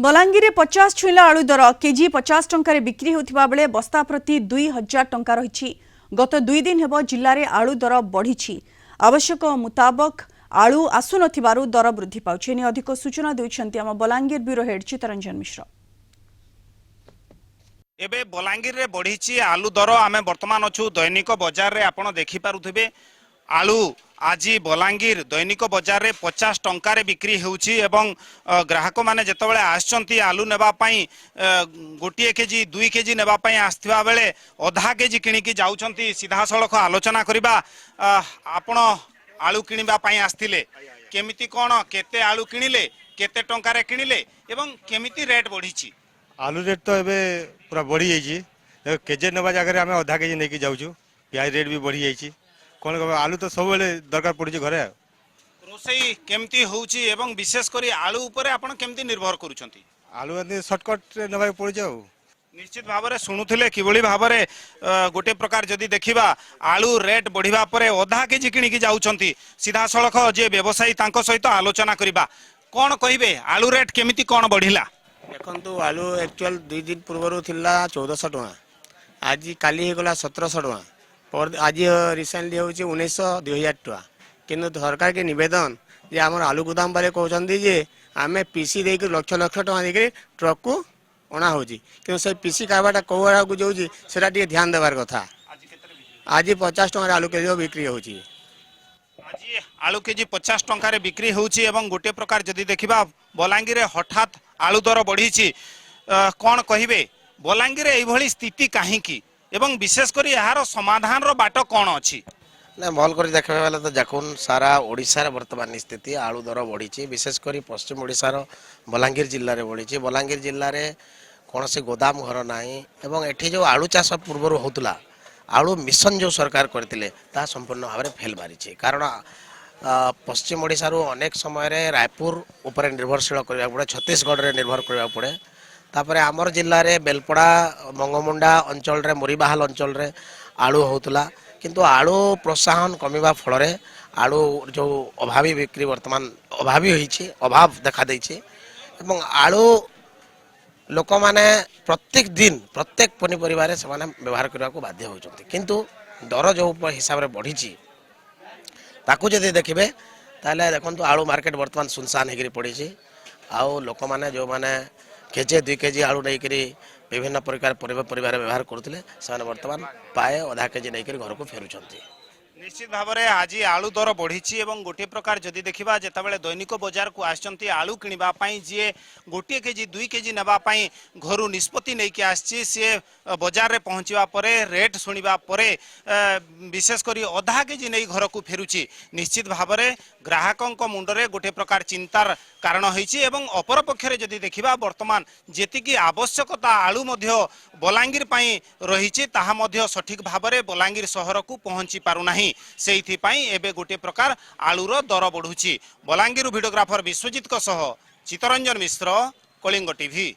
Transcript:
बलांगीर 50 छुईला आलू दर केजी 50 टंकार बिक्री होता बेले बस्ता प्रति 2000 टंका रही। गत 2 दिन हेब जिले में आलू दर बढ़ी। आवश्यक मुताबक आलू आसु नथिबारु दर वृद्धि पाउछि। एने अधिक सूचना देउछन्ति आम बलांगीर ब्यूरो हेड चितरंजन मिश्र। एबे बलांगीर रे बढ़ी आलू दर आमे वर्तमान अछु दैनिक बजार रे आपण देखि पारुथिबे। आलू आज बलांगीर दैनिक बजार रे 50 टंकार बिक्री होउछि एवं ग्राहक माने जेतबेले आछंती आलू नेबा पई गोटिए केजी 2 केजी नेबा पई आस्थिबा बेले आधा केजी किनिकी जाउछंती। सीधा सड़क आलोचना करिबा आपण आलू किनिबा पई आस्थिले केमिति कोन केते आलू किनिले केते टंकार किनिले एवं केमिति रेट बढ़ी। आलू रेट तो एबे पूरा बढ़ी जाइए। केजे नेबा जगह आम आधा केजी नहीं जाऊँ। प्याज रेट भी बढ़ी जाइए। कौन आलू तो सब दरकार पड़ी घरे। रोसई केमती होउची एवं विशेष करी आलू उपरे आपण केमती निर्भर करूछंती? आलू एने शॉर्टकट नेबा पड़ी जाऊ। निश्चित भाव में शुणुले किभली भाव में गोटे प्रकार जदि देखा आलू रेट बढ़िबा परे आधा केजी किनिकी जाउछंती। सीधा सड़क जे व्यवसायी तांको सहित आलोचना करिबा कोन कहिबे आलू रेट केमिति कोन बढ़िला? देखो आलू एक्चुअल 2 दिन पूर्व थिला 1400 टका, आज काली होगला 1700 टका, पर आज रिसेंटली हूँ 1900-2000 टका। किंतु सरकार के निवेदन जे आम आलू गोदाम बारे कहते जे आम पीसी देकर लक्ष लक्ष टका देकर ट्रक को अणा हो कि पीसी कारबार कौ आड़ा को जाऊँगी से ध्यान देवार कथा। आज 50 टका आलू केजी बिक्री होची। आज आलू केजी 50 टंकार बिक्री होउची एवं गोटे प्रकार जदि देखा बलांगीर हठात आलू दर बढ़ी कौन कहिबे? बलांगीर एभली स्थिति काहींकी एवं विशेषकर यार समाधान रो बाट कौन अच्छी? ना भल कर देखा बेले तो देखुन सारा ओडिशा रे वर्तमान स्थिति आलू दर बढ़ी। विशेषकर पश्चिम ओडिशा रो बलांगीर जिल्ला रे बढ़ी। बलांगीर जिल्ला रे कौन से गोदाम घर नाही एवं एठी जो आलू चाष पूर्व होतला आलू मिशन जो सरकार करथिले ता संपूर्ण भाव में फेल मारी। कारण पश्चिम ओडिशा रो अनेक समय रे रायपुर ऊपर निर्भरशील करबा पड़े, छत्तीसगढ़ रे निर्भर करबा पड़े। तापर आमर जिल्ला रे बेलपड़ा मंगमुंडा अंचल रे मुरीबाहाल अंचल रे आलू होतला। किंतु आलू प्रोत्साहन कमिबा फल रे आलू जो अभावी बिक्री वर्तमान अभावी होईछि, अभाव देखा देइछि एवं आलू लोक माने प्रत्येक दिन प्रत्येक पनीपरिवार से व्यवहार करने को बाध्य होती। किंतु दर जो हिसाब से बढ़ी ताकू जदि देखिए ताले देखो आलू मार्केट वर्तमान सुनसान होकर पड़ी। आउ लोक मैंने जो मैंने केजे 2 केजी आलू नहीं विभिन्न प्रकार परिवार व्यवहार करुले से वर्तमान पाए आधा केजी नहीं घर को फेरुंट। निश्चित भाव में आज आलू दर बढ़ी गोटे प्रकार जदि देखा जितेबाला दैनिक बजार को आसचंती आलू किणापी जी गोटे केजी 2 केजी नापी घर निष्पत्ति नहीं कि आसी सी बजार में पहुँचवा रेट शुणा विशेषकर आधा केजी नहीं घर को फेरुची। निश्चित भाव में ग्राहकों मुंडरे गोटे प्रकार चिंतार कारण होती। अपर पक्षरे जदि देखा वर्तमान जी आवश्यकता आलू बलांगीर रही सठिक भाव में बलांगीर सहर को पहुँची पारुना से एबे गोटे प्रकार आलूर दर बढ़ुची। बलांगीर भिडियोग्राफर विश्वजित चितरंजन मिश्र, कलिंग टीवी।